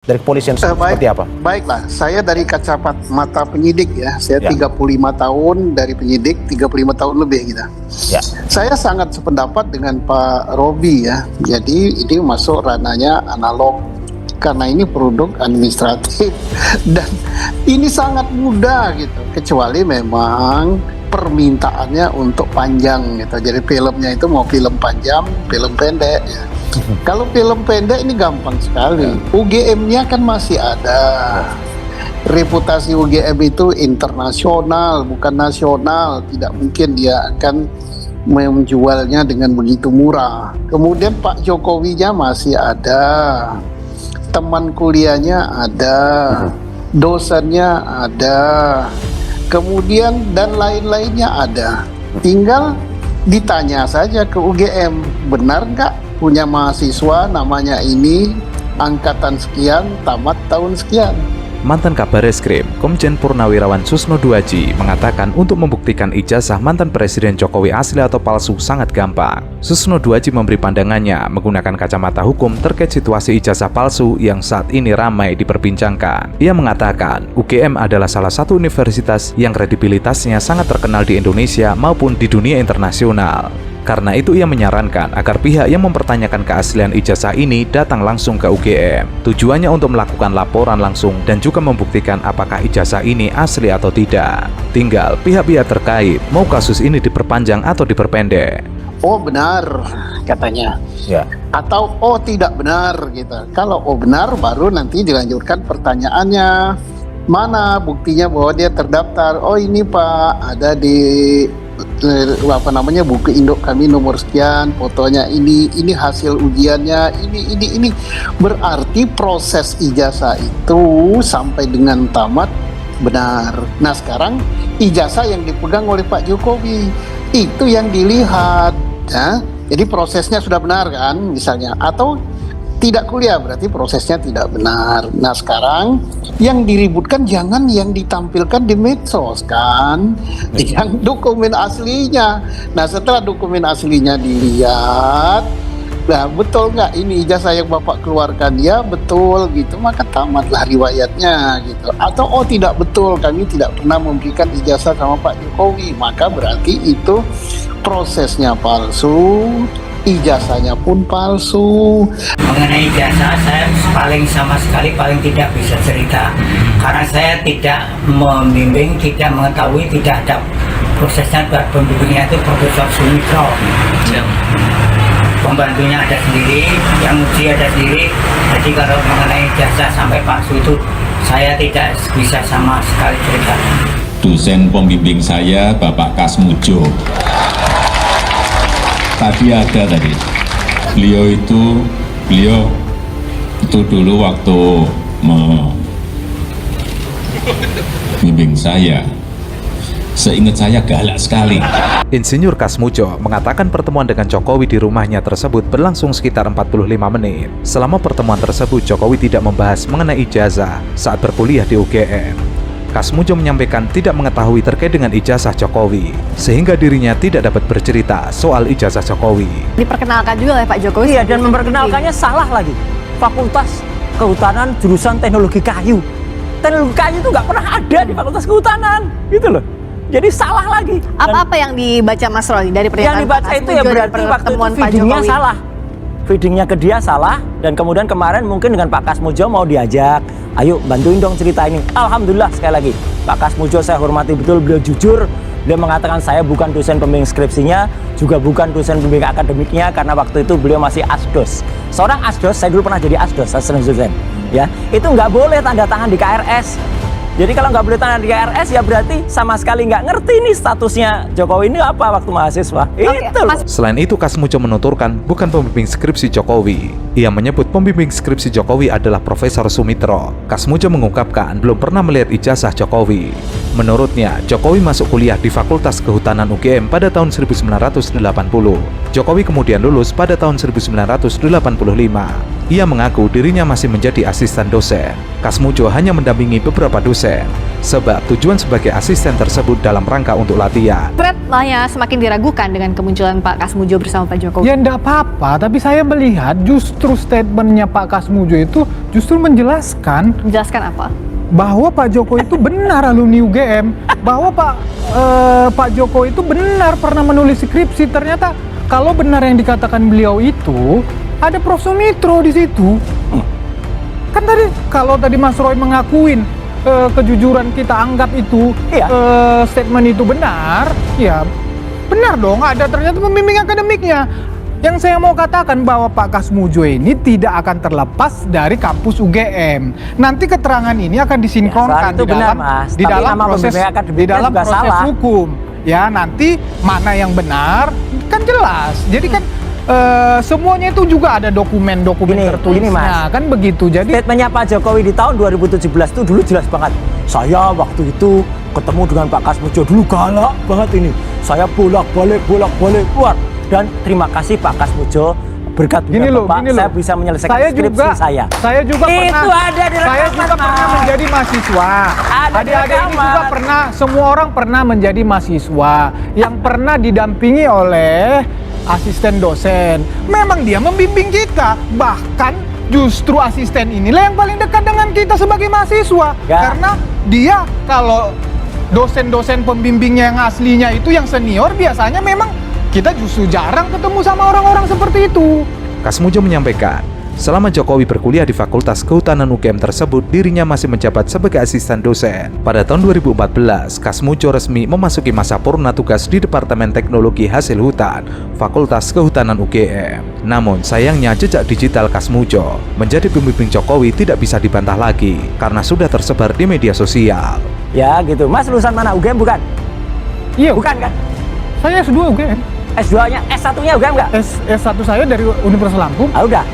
dari kepolisian seperti apa? Baiklah, saya dari kacamata penyidik ya. Saya Ya. 35 tahun dari penyidik, 35 tahun lebih gitu. Ya. Saya sangat sependapat dengan Pak Robi ya. Jadi ini masuk ranahnya analog karena ini produk administratif dan ini sangat mudah gitu. Kecuali memang permintaannya untuk panjang gitu. Jadi filmnya itu mau film panjang, film pendek ya. Kalau film pendek ini gampang sekali. UGM-nya kan masih ada. Reputasi UGM itu internasional, bukan nasional. Tidak mungkin dia akan menjualnya dengan begitu murah. Kemudian Pak Jokowinya masih ada. Teman kuliahnya ada. Dosennya ada. Kemudian dan lain-lainnya ada. Tinggal ditanya saja ke UGM, benar nggak punya mahasiswa namanya ini, angkatan sekian, tamat tahun sekian. Mantan Kabar Eskrim, Komjen Purnawirawan Susno Duaji mengatakan untuk membuktikan ijazah mantan Presiden Jokowi asli atau palsu sangat gampang. Susno Duaji memberi pandangannya menggunakan kacamata hukum terkait situasi ijazah palsu yang saat ini ramai diperbincangkan. Ia mengatakan UGM adalah salah satu universitas yang kredibilitasnya sangat terkenal di Indonesia maupun di dunia internasional. Karena itu ia menyarankan agar pihak yang mempertanyakan keaslian ijazah ini datang langsung ke UGM. Tujuannya untuk melakukan laporan langsung dan juga membuktikan apakah ijazah ini asli atau tidak. Tinggal pihak-pihak terkait mau kasus ini diperpanjang atau diperpendek. Oh benar katanya. Ya. Atau oh tidak benar gitu. Kalau oh benar baru nanti dilanjutkan pertanyaannya. Mana buktinya bahwa dia terdaftar? Oh ini Pak, ada di buku induk kami nomor sekian, fotonya ini hasil ujiannya, ini berarti proses ijazah itu sampai dengan tamat benar. Nah sekarang ijazah yang dipegang oleh Pak Jokowi itu yang dilihat ya. Jadi prosesnya sudah benar kan misalnya, atau tidak kuliah berarti prosesnya tidak benar. Nah sekarang yang diributkan jangan yang ditampilkan di medsos kan, yang dokumen aslinya. Nah setelah dokumen aslinya dilihat, nah betul nggak ini ijazah yang Bapak keluarkan? Ya betul gitu, maka tamatlah riwayatnya gitu. Atau oh tidak betul, kami tidak pernah memberikan ijazah sama Pak Jokowi, maka berarti itu prosesnya palsu, ijazahnya pun palsu. Mengenai ijazah saya sama sekali tidak bisa cerita karena saya tidak membimbing, tidak mengetahui, tidak ada prosesnya. Pembimbingnya itu Profesor Sumitro, pembantunya ada sendiri, yang uji ada sendiri. Jadi kalau mengenai ijazah sampai palsu itu saya tidak bisa sama sekali cerita. Dosen pembimbing saya Bapak Kasmujo tadi ada tadi. Beliau itu dulu waktu membimbing saya, seingat saya galak sekali. Insinyur Kasmujo mengatakan pertemuan dengan Jokowi di rumahnya tersebut berlangsung sekitar 45 menit. Selama pertemuan tersebut Jokowi tidak membahas mengenai ijazah saat berkuliah di UGM. Kasmujo menyampaikan tidak mengetahui terkait dengan ijazah Jokowi, sehingga dirinya tidak dapat bercerita soal ijazah Jokowi. Diperkenalkan juga oleh Pak Jokowi. Iya, dan memperkenalkannya salah lagi. Fakultas Kehutanan jurusan Teknologi Kayu. Teknologi kayu itu nggak pernah ada di Fakultas Kehutanan, gitu loh. Jadi salah lagi. Apa yang dibaca Mas Roy dari pernyataan Yang dibaca itu ya berarti waktu itu feedingnya salah. Feedingnya ke dia salah, dan kemudian kemarin mungkin dengan Pak Kasmujo mau diajak, ayo bantuin dong cerita ini. Alhamdulillah sekali lagi Pak Kasmujo saya hormati betul, beliau jujur. Dia mengatakan saya bukan dosen pembimbing skripsinya, juga bukan dosen pembimbing akademiknya, karena waktu itu beliau masih asdos. Seorang asdos, saya dulu pernah jadi asdos, asisten dosen. Ya, itu nggak boleh tanda tangan di KRS. Jadi kalau nggak boleh tanda di KRS ya berarti sama sekali nggak ngerti nih statusnya Jokowi ini apa waktu mahasiswa. Itu loh. Selain itu Kasmujo menuturkan bukan pembimbing skripsi Jokowi. Ia menyebut pembimbing skripsi Jokowi adalah Profesor Sumitro. Kasmujo mengungkapkan belum pernah melihat ijazah Jokowi. Menurutnya, Jokowi masuk kuliah di Fakultas Kehutanan UGM pada tahun 1980. Jokowi kemudian lulus pada tahun 1985. Ia mengaku dirinya masih menjadi asisten dosen. Kasmujo hanya mendampingi beberapa dosen, sebab tujuan sebagai asisten tersebut dalam rangka untuk latihan. Thread-nya semakin diragukan dengan kemunculan Pak Kasmujo bersama Pak Jokowi. Ya enggak apa-apa, tapi saya melihat justru statementnya Pak Kasmujo itu justru menjelaskan Menjelaskan apa? bahwa Pak Jokowi itu benar alumni UGM, bahwa Pak Jokowi itu benar pernah menulis skripsi. Ternyata kalau benar yang dikatakan beliau itu ada Prof. Sumitro di situ. Kan kalau tadi Mas Roy mengakuin kejujuran kita anggap itu statement itu benar, ya benar dong, ada ternyata pembimbing akademiknya. Yang saya mau katakan bahwa Pak Kasmujo ini tidak akan terlepas dari kampus UGM. Nanti keterangan ini akan disinkronkan itu benar, Mas. di Tapi dalam nama proses pembimbing akademiknya di dalam juga proses salah. hukum. Ya, nanti mana yang benar kan jelas. Jadi kan semuanya itu juga ada dokumen-dokumen tertulisnya, Mas. kan begitu. Jadi Statementnya Pak Jokowi di tahun 2017 itu dulu jelas banget. Saya waktu itu ketemu dengan Pak Kasmujo dulu galak banget ini. Saya bolak-balik keluar. Dan terima kasih Pak Kasmujo, berkat Bapak saya bisa menyelesaikan skripsi saya. Saya juga itu pernah, ada di rekaman, saya juga pernah menjadi mahasiswa. Adik-adik ini juga pernah, semua orang pernah menjadi mahasiswa yang pernah didampingi oleh asisten dosen. Memang dia membimbing kita, bahkan justru asisten inilah yang paling dekat dengan kita sebagai mahasiswa. Ya. Karena dia kalau dosen-dosen pembimbingnya yang aslinya itu yang senior, biasanya memang kita justru jarang ketemu sama orang-orang seperti itu. Kasmujo menyampaikan, selama Jokowi berkuliah di Fakultas Kehutanan UGM tersebut, dirinya masih menjabat sebagai asisten dosen. Pada tahun 2014, Kasmujo resmi memasuki masa purna tugas di Departemen Teknologi Hasil Hutan, Fakultas Kehutanan UGM. Namun, sayangnya jejak digital Kasmujo menjadi pembimbing Jokowi tidak bisa dibantah lagi, karena sudah tersebar di media sosial. Ya gitu. Mas lulusan mana? UGM bukan? Iya, Bukan kan? saya S2 UGM. S2-nya, S1-nya UGM nggak? S1 saya dari Universitas Lampung. Ah, udah.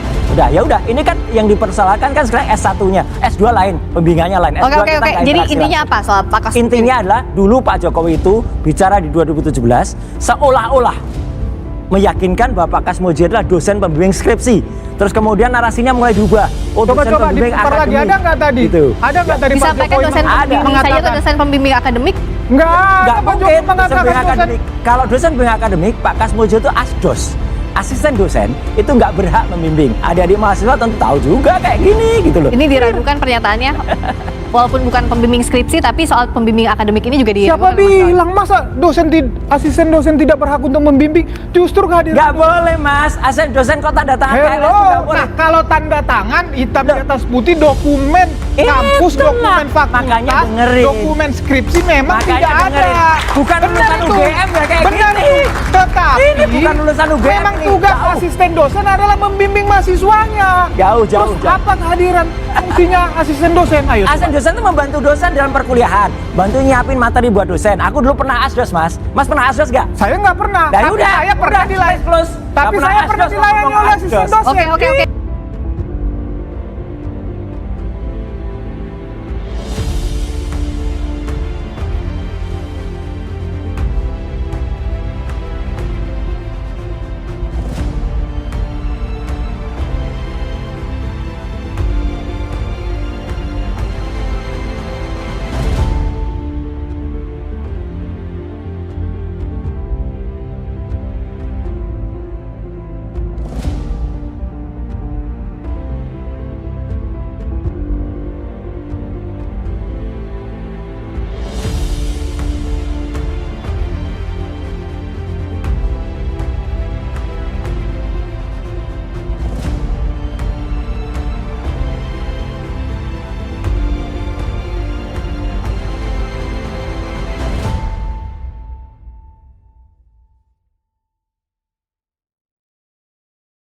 Ya udah. Ini kan yang dipersoalkan kan sekarang S1-nya. S2 lain, pembimbingannya lain. S2 Oke. kita nggak Jadi interaksi intinya langsung. apa soal Pak Kasmujo? Intinya adalah dulu Pak Jokowi itu bicara di 2017 seolah-olah meyakinkan bahwa Pak Kasmujo adalah dosen pembimbing skripsi. Terus kemudian narasinya mulai diubah. Oh, dosen Coba pembimbing diputar lagi, ada nggak tadi? Gitu. Ada nggak tadi Pak Disampaikan Jokowi dosen pembimbing saja atau dosen pembimbing akademik? Nggak Nggak Pak mungkin Jokowi dosen mengatakan pembimbing dosen. akademik. Kalau dosen pembimbing akademik, Pak Kasmujo itu asdos. Asisten dosen itu nggak berhak membimbing. Adik-adik mahasiswa tentu tahu juga kayak gini gitu loh. Ini diragukan pernyataannya. Walaupun bukan pembimbing skripsi, tapi soal pembimbing akademik ini juga Siapa diragukan. bilang masa asisten dosen tidak berhak untuk membimbing? Justru kehadiran. Nggak boleh Mas, asisten dosen kok tanda tangan kayak gitu, nggak Hello, boleh. nah kalau tanda tangan hitam di atas putih dokumen kampus, Itulah. dokumen fakultas, Makanya dengerin. dokumen skripsi memang Makanya tidak dengerin. ada. Bukan lulusan itu. UGM ya kayak Benar gini. itu. Tetapi Ini bukan lulusan UGM memang nih, tugas jauh. asisten dosen adalah membimbing mahasiswanya. Jauh. Terus apa kehadiran fungsinya asisten dosen? Ayo. Asisten dosen itu membantu dosen dalam perkuliahan, bantu nyiapin materi buat dosen. Aku dulu pernah asdos Mas. Mas pernah asdos nggak? Saya nggak pernah. Nah, Tapi udah, saya pernah udah, dilayani. close. Tapi Nggak saya pernah asdos, dilayani ngomong oleh asisten asdos. dosen. Oke.